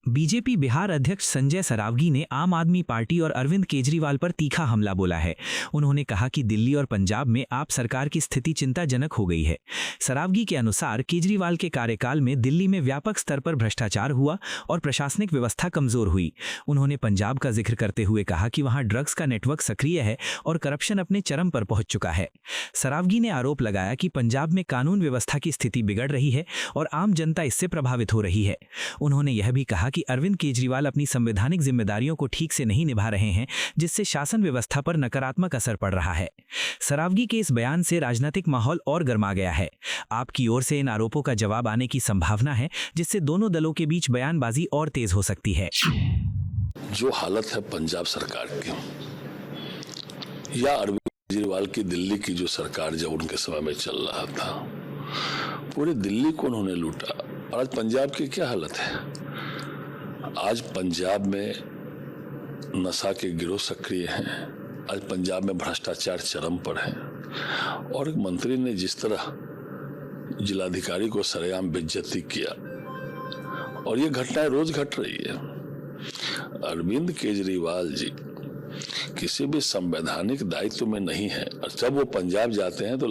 BJP Bihar अध्यक्ष संजय सरावगी ने आम आदमी पार्टी और अरविंद केजरीवाल पर तीखा हमला बोला है। उन्होंने कहा कि दिल्ली और पंजाब में आप सरकार की स्थिति चिंताजनक हो गई है। सरावगी के अनुसार केजरीवाल के कार्यकाल में दिल्ली में व्यापक स्तर पर भ्रष्टाचार हुआ और प्रशासनिक व्यवस्था कमजोर हुई। उन्होंने पंजाब का जिक्र करते हुए कहा कि वहां ड्रग्स का नेटवर्क सक्रिय है और करप्शन अपने चरम पर पहुंच चुका है। सरावगी ने आरोप लगाया कि पंजाब में कानून व्यवस्था की स्थिति बिगड़ रही है और आम जनता इससे प्रभावित हो रही है। उन्होंने यह भी कहा कि अरविंद केजरीवाल अपनी संवैधानिक जिम्मेदारियों को ठीक से नहीं निभा रहे हैं, जिससे शासन व्यवस्था पर नकारात्मक असर पड़ रहा है। सरावगी के इस बयान से राजनीतिक माहौल और गर्मा गया है। आपकी ओर से इन आरोपों का जवाब आने की संभावना है, जिससे दोनों दलों के बीच बयानबाजी और तेज हो सकती है। जो हालत है पंजाब सरकार की या अरविंद केजरीवाल की दिल्ली की जो सरकार जब उनके समय में चल रहा था, पूरे दिल्ली को उन्होंने लूटा। और आज पंजाब की क्या हालत है? आज पंजाब में नशा के गिरोह सक्रिय हैं। आज पंजाब में भ्रष्टाचार चरम पर है और एक मंत्री ने जिस तरह जिलाधिकारी को सरेआम बेइज्जती किया, और ये घटनाएं रोज घट रही है। अरविंद केजरीवाल जी किसी भी संवैधानिक दायित्व में नहीं है, और जब वो पंजाब जाते हैं तो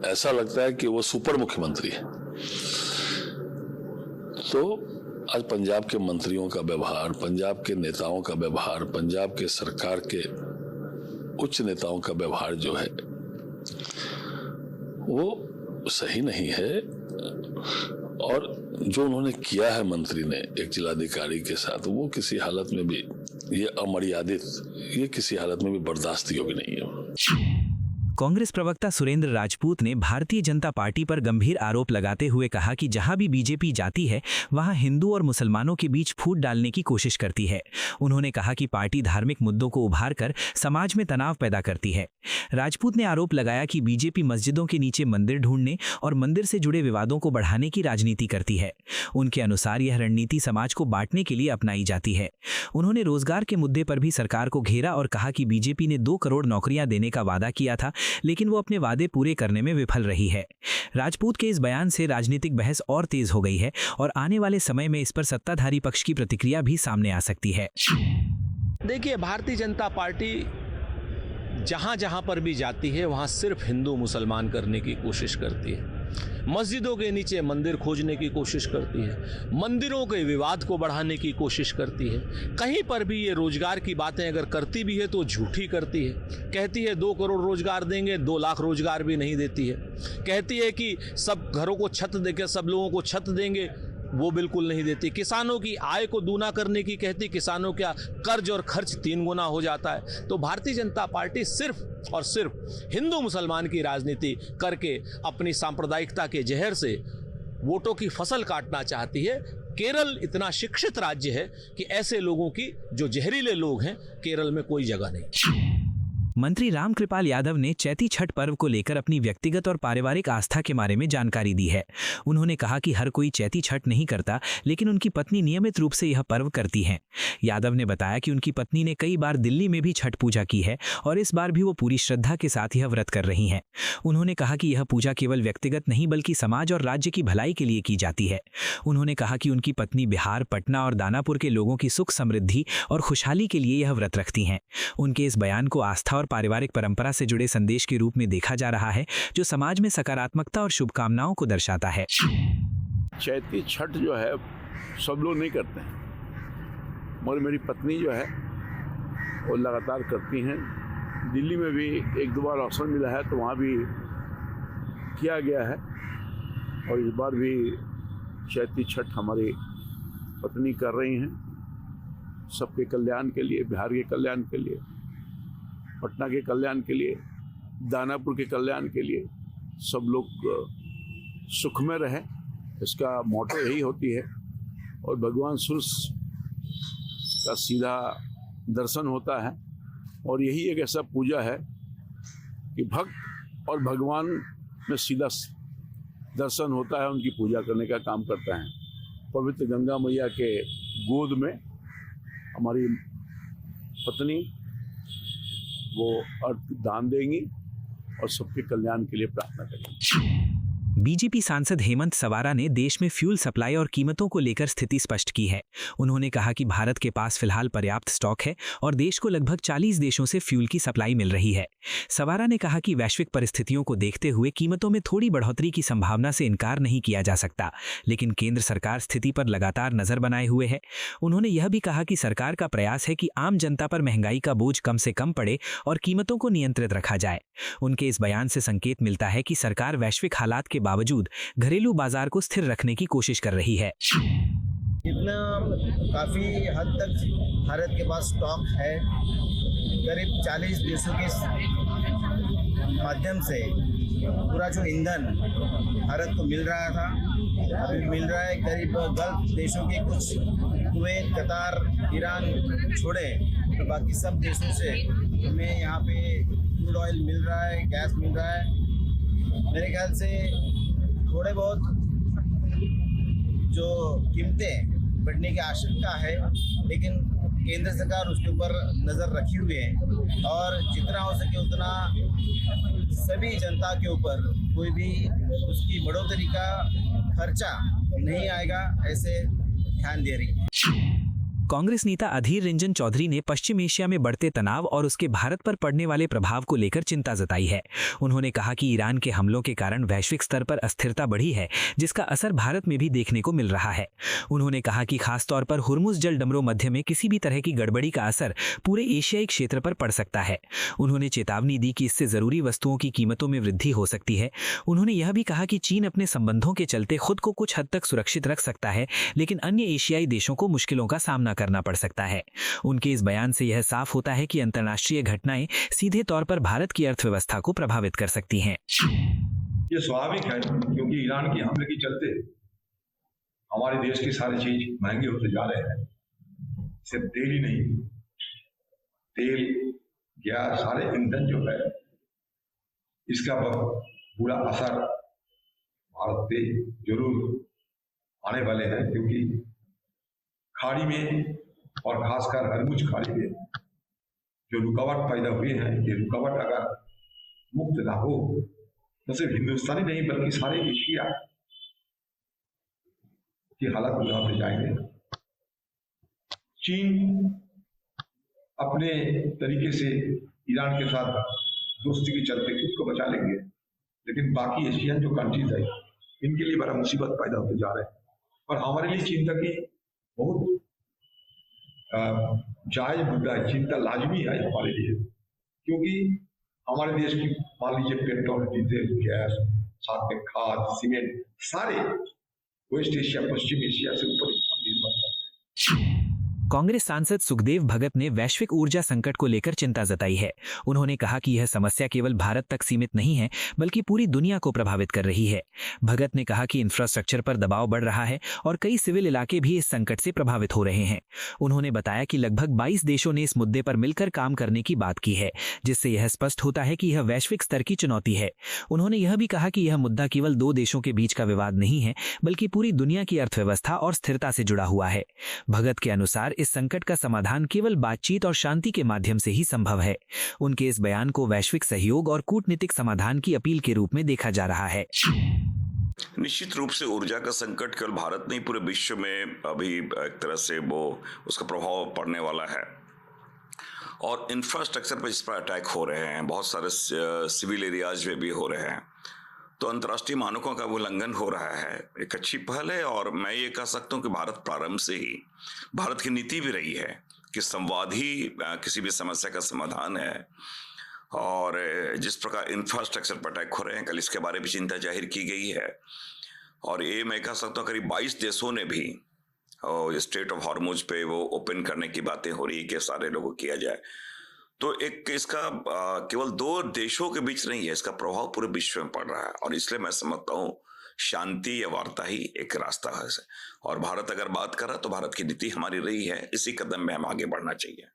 ऐसा लगता है कि वो सुपर मुख्यमंत्री है। तो आज पंजाब के मंत्रियों का व्यवहार, पंजाब के नेताओं का व्यवहार, पंजाब के सरकार के उच्च नेताओं का व्यवहार जो है वो सही नहीं है। और जो उन्होंने किया है मंत्री ने एक जिलाधिकारी के साथ, वो किसी हालत में भी ये अमर्यादित, ये किसी हालत में भी बर्दाश्त योग्य नहीं है। कांग्रेस प्रवक्ता सुरेंद्र राजपूत ने भारतीय जनता पार्टी पर गंभीर आरोप लगाते हुए कहा कि जहां भी बीजेपी जाती है वहां हिंदू और मुसलमानों के बीच फूट डालने की कोशिश करती है। उन्होंने कहा कि पार्टी धार्मिक मुद्दों को उभारकर समाज में तनाव पैदा करती है। राजपूत ने आरोप लगाया कि बीजेपी मस्जिदों के नीचे मंदिर ढूंढने और मंदिर से जुड़े विवादों को बढ़ाने की राजनीति करती है। उनके अनुसार यह रणनीति समाज को बांटने के लिए अपनाई जाती है। उन्होंने रोजगार के मुद्दे पर भी सरकार को घेरा और कहा कि बीजेपी ने 2 करोड़ नौकरियां देने का वादा किया था, लेकिन वो अपने वादे पूरे करने में विफल रही है। राजपूत के इस बयान से राजनीतिक बहस और तेज हो गई है और आने वाले समय में इस पर सत्ताधारी पक्ष की प्रतिक्रिया भी सामने आ सकती है। देखिए, भारतीय जनता पार्टी जहां जहां पर भी जाती है वहां सिर्फ हिंदू मुसलमान करने की कोशिश करती है। मस्जिदों के नीचे मंदिर खोजने की कोशिश करती है, मंदिरों के विवाद को बढ़ाने की कोशिश करती है। कहीं पर भी ये रोजगार की बातें अगर करती भी है तो झूठी करती है। कहती है 2 करोड़ रोजगार देंगे, 2 लाख रोजगार भी नहीं देती है। कहती है कि सब घरों को छत देकर सब लोगों को छत देंगे, वो बिल्कुल नहीं देती। किसानों की आय को दूना करने की कहती, किसानों का कर्ज और खर्च 3 गुना हो जाता है। तो भारतीय जनता पार्टी सिर्फ और सिर्फ हिंदू मुसलमान की राजनीति करके अपनी सांप्रदायिकता के जहर से वोटों की फसल काटना चाहती है। केरल इतना शिक्षित राज्य है कि ऐसे लोगों की, जो जहरीले लोग हैं, केरल में कोई जगह नहीं। मंत्री रामकृपाल यादव ने चैती छठ पर्व को लेकर अपनी व्यक्तिगत और पारिवारिक आस्था के बारे में जानकारी दी है। उन्होंने कहा कि हर कोई चैती छठ नहीं करता, लेकिन उनकी पत्नी नियमित रूप से यह पर्व करती हैं। यादव ने बताया कि उनकी पत्नी ने कई बार दिल्ली में भी छठ पूजा की है और इस बार भी वो पूरी श्रद्धा के साथ यह व्रत कर रही हैं। उन्होंने कहा कि यह पूजा केवल व्यक्तिगत नहीं बल्कि समाज और राज्य की भलाई के लिए की जाती है। उन्होंने कहा कि उनकी पत्नी बिहार, पटना और दानापुर के लोगों की सुख समृद्धि और खुशहाली के लिए यह व्रत रखती हैं। उनके इस बयान को आस्था और पारिवारिक परंपरा से जुड़े संदेश के रूप में देखा जा रहा है, जो समाज में सकारात्मकता और शुभकामनाओं को दर्शाता है। चैती छठ जो है सब लोग नहीं करते हैं, मगर मेरी पत्नी जो है वो लगातार करती हैं। दिल्ली में भी 1-2 बार अवसर मिला है तो वहाँ भी किया गया है, और इस बार भी चैती छठ हमारी पत्नी कर रही हैं। सबके कल्याण के लिए, बिहार के कल्याण के लिए, पटना के कल्याण के लिए, दानापुर के कल्याण के लिए, सब लोग सुख में रहे, इसका मोटो यही होती है। और भगवान सूर्य का सीधा दर्शन होता है, और यही एक ऐसा पूजा है कि भक्त और भगवान में सीधा दर्शन होता है, उनकी पूजा करने का काम करता है। पवित्र गंगा मैया के गोद में हमारी पत्नी वो अर्थ दान देंगी और सबके कल्याण के लिए प्रार्थना करेंगी। बीजेपी सांसद हेमंत सवारा ने देश में फ्यूल सप्लाई और कीमतों को लेकर स्थिति स्पष्ट की है। उन्होंने कहा कि भारत के पास फिलहाल पर्याप्त स्टॉक है और देश को लगभग 40 देशों से फ्यूल की सप्लाई मिल रही है। सवारा ने कहा कि वैश्विक परिस्थितियों को देखते हुए कीमतों में थोड़ी बढ़ोतरी की संभावना से इनकार नहीं किया जा सकता, लेकिन केंद्र सरकार स्थिति पर लगातार नजर बनाए हुए है। उन्होंने यह भी कहा कि सरकार का प्रयास है कि आम जनता पर महंगाई का बोझ कम से कम पड़े और कीमतों को नियंत्रित रखा जाए। उनके इस बयान से संकेत मिलता है कि सरकार वैश्विक हालात के बावजूद घरेलू बाजार को स्थिर रखने की कोशिश कर रही है। इतना काफ़ी हद तक भारत के पास स्टॉक है। करीब 40 देशों के माध्यम से पूरा जो ईंधन भारत को मिल रहा था, अभी मिल रहा है। करीब गल्फ देशों के कुछ, कुवैत, कतार, ईरान छोड़े तो बाकी सब देशों से हमें यहाँ पे क्रूड ऑयल मिल रहा है, गैस मिल रहा है। मेरे ख्याल से थोड़े बहुत जो कीमतें बढ़ने की आशंका है, लेकिन केंद्र सरकार उसके ऊपर नज़र रखी हुई है और जितना हो सके उतना सभी जनता के ऊपर कोई भी उसकी बढ़ोतरी का खर्चा नहीं आएगा, ऐसे ध्यान दे रही है। कांग्रेस नेता अधीर रंजन चौधरी ने पश्चिम एशिया में बढ़ते तनाव और उसके भारत पर पड़ने वाले प्रभाव को लेकर चिंता जताई है। उन्होंने कहा कि ईरान के हमलों के कारण वैश्विक स्तर पर अस्थिरता बढ़ी है, जिसका असर भारत में भी देखने को मिल रहा है। उन्होंने कहा कि खासतौर पर हुर्मुज जल डमरो मध्य में किसी भी तरह की गड़बड़ी का असर पूरे एशियाई क्षेत्र पर पड़ सकता है। उन्होंने चेतावनी दी कि इससे जरूरी वस्तुओं की कीमतों में वृद्धि हो सकती है। उन्होंने यह भी कहा कि चीन अपने संबंधों के चलते खुद को कुछ हद तक सुरक्षित रख सकता है, लेकिन अन्य एशियाई देशों को मुश्किलों का सामना करना पड़ सकता है। उनके इस बयान से यह साफ होता है कि अंतर्राष्ट्रीय घटनाएं सीधे तौर पर भारत की अर्थव्यवस्था को प्रभावित कर सकती हैं। ये स्वाभाविक है, क्योंकि ईरान के हमले के चलते हमारे देश की सारी चीज महंगे होते जा रहे हैं। सिर्फ तेल ही नहीं, तेल, गैस, सारे ईंधन जो है, इसका बुरा असर भारत पे जरूर आने वाले हैं, क्योंकि खाड़ी में और खासकर हरमुज खाड़ी में जो रुकावट पैदा हुए हैं, ये रुकावट अगर मुक्त ना हो तो सिर्फ हिंदुस्तानी नहीं बल्कि सारे एशिया की हालत बुरा हो जाएंगे। चीन अपने तरीके से ईरान के साथ दोस्ती के चलते खुद को बचा लेंगे, लेकिन बाकी एशियन जो कंट्रीज है इनके लिए बड़ा मुसीबत पैदा होते जा रहे हैं। और हमारे लिए चिंता की बहुत जायज मुद्दा है, चिंता लाजमी है हमारे लिए, क्योंकि हमारे देश की मान लीजिए पेट्रोल, डीजल, गैस, साथ में खाद, सीमेंट, सारे वेस्ट एशिया, पश्चिम एशिया से ऊपर निर्भर करते हैं। कांग्रेस सांसद सुखदेव भगत ने वैश्विक ऊर्जा संकट को लेकर चिंता जताई है। उन्होंने कहा कि यह समस्या केवल भारत तक सीमित नहीं है, बल्कि पूरी दुनिया को प्रभावित कर रही है। भगत ने कहा कि इंफ्रास्ट्रक्चर पर दबाव बढ़ रहा है और कई सिविल इलाके भी इस संकट से प्रभावित हो रहे हैं। उन्होंने बताया कि लगभग 22 देशों ने इस मुद्दे पर मिलकर काम करने की बात की है, जिससे यह स्पष्ट होता है कि यह वैश्विक स्तर की चुनौती है। उन्होंने यह भी कहा कि यह मुद्दा केवल 2 देशों के बीच का विवाद नहीं है, बल्कि पूरी दुनिया की अर्थव्यवस्था और स्थिरता से जुड़ा हुआ है। भगत के अनुसार इस संकट का समाधान केवल बातचीत और शांति के माध्यम से ही संभव है। उनके इस बयान को वैश्विक सहयोग और कूटनीतिक समाधान की अपील के रूप में देखा जा रहा है। निश्चित रूप से ऊर्जा का संकट केवल भारत नहीं, पूरे विश्व में अभी एक तरह से वो उसका प्रभाव पड़ने वाला है। और इंफ्रास्ट्रक्चर पर जिस पर अटैक हो रहे हैं, बहुत सारे सिविल एरियाज में भी हो रहे हैं, तो अंतर्राष्ट्रीय मानकों का उल्लंघन हो रहा है। एक अच्छी पहल है और मैं ये कह सकता हूँ कि भारत प्रारंभ से ही, भारत की नीति भी रही है कि संवाद ही किसी भी समस्या का समाधान है। और जिस प्रकार इंफ्रास्ट्रक्चर पर अटैक हो रहे हैं, कल इसके बारे में चिंता जाहिर की गई है। और ये मैं कह सकता हूँ करीब 22 देशों ने भी स्ट्रेट ऑफ हॉर्मुज पे वो ओपन करने की बातें हो रही है कि सारे लोगों को किया जाए। तो एक इसका केवल 2 देशों के बीच नहीं है, इसका प्रभाव पूरे विश्व में पड़ रहा है। और इसलिए मैं समझता हूँ शांति या वार्ता ही एक रास्ता है। और भारत अगर बात कर रहा है तो भारत की नीति हमारी रही है, इसी कदम में हम आगे बढ़ना चाहिए।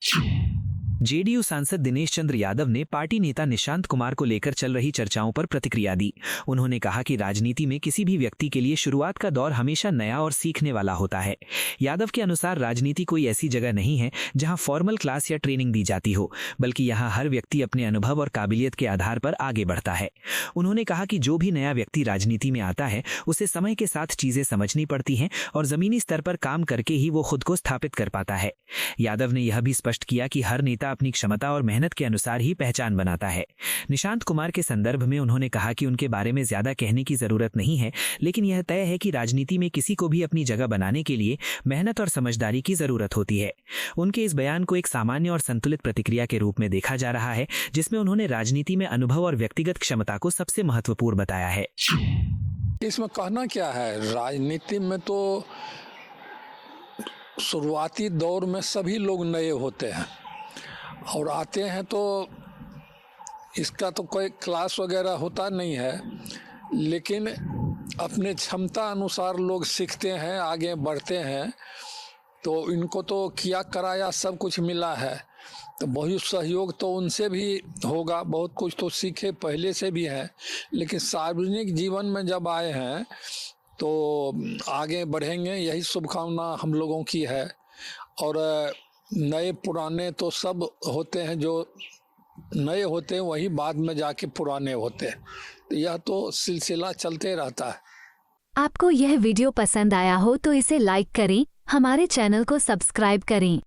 जेडीयू सांसद दिनेश चंद्र यादव ने पार्टी नेता निशांत कुमार को लेकर चल रही चर्चाओं पर प्रतिक्रिया दी। उन्होंने कहा कि राजनीति में किसी भी व्यक्ति के लिए शुरुआत का दौर हमेशा नया और सीखने वाला होता है। यादव के अनुसार राजनीति कोई ऐसी जगह नहीं है जहां फॉर्मल क्लास या ट्रेनिंग दी जाती हो, बल्कि यहां हर व्यक्ति अपने अनुभव और काबिलियत के आधार पर आगे बढ़ता है। उन्होंने कहा कि जो भी नया व्यक्ति राजनीति में आता है उसे समय के साथ चीजें समझनी पड़ती हैं और जमीनी स्तर पर काम करके ही वो खुद को स्थापित कर पाता है। यादव ने यह भी स्पष्ट किया कि हर नेता अपनी क्षमता और मेहनत के अनुसार ही पहचान बनाता है। निशांत कुमार के संदर्भ में उन्होंने कहा कि उनके बारे में ज्यादा कहने की जरूरत नहीं है, लेकिन यह तय है कि राजनीति में किसी को भी अपनी जगह बनाने के लिए मेहनत और समझदारी की जरूरत होती है। उनके इस बयान को एक सामान्य और संतुलित प्रतिक्रिया के रूप में देखा जा रहा है, जिसमें उन्होंने राजनीति में अनुभव और व्यक्तिगत क्षमता को सबसे महत्वपूर्ण बताया है। इसमें कहना क्या है, राजनीति में तो शुरुआती दौर में सभी लोग नए होते हैं और आते हैं तो इसका तो कोई क्लास वगैरह होता नहीं है, लेकिन अपने क्षमता अनुसार लोग सीखते हैं, आगे बढ़ते हैं। तो इनको तो किया कराया सब कुछ मिला है, तो बहुत सहयोग तो उनसे भी होगा, बहुत कुछ तो सीखे पहले से भी है, लेकिन सार्वजनिक जीवन में जब आए हैं तो आगे बढ़ेंगे, यही शुभकामना हम लोगों की है। और नए पुराने तो सब होते हैं, जो नए होते हैं वही बाद में जाके पुराने होते हैं, तो यह तो सिलसिला चलते रहता है। आपको यह वीडियो पसंद आया हो तो इसे लाइक करें, हमारे चैनल को सब्सक्राइब करें।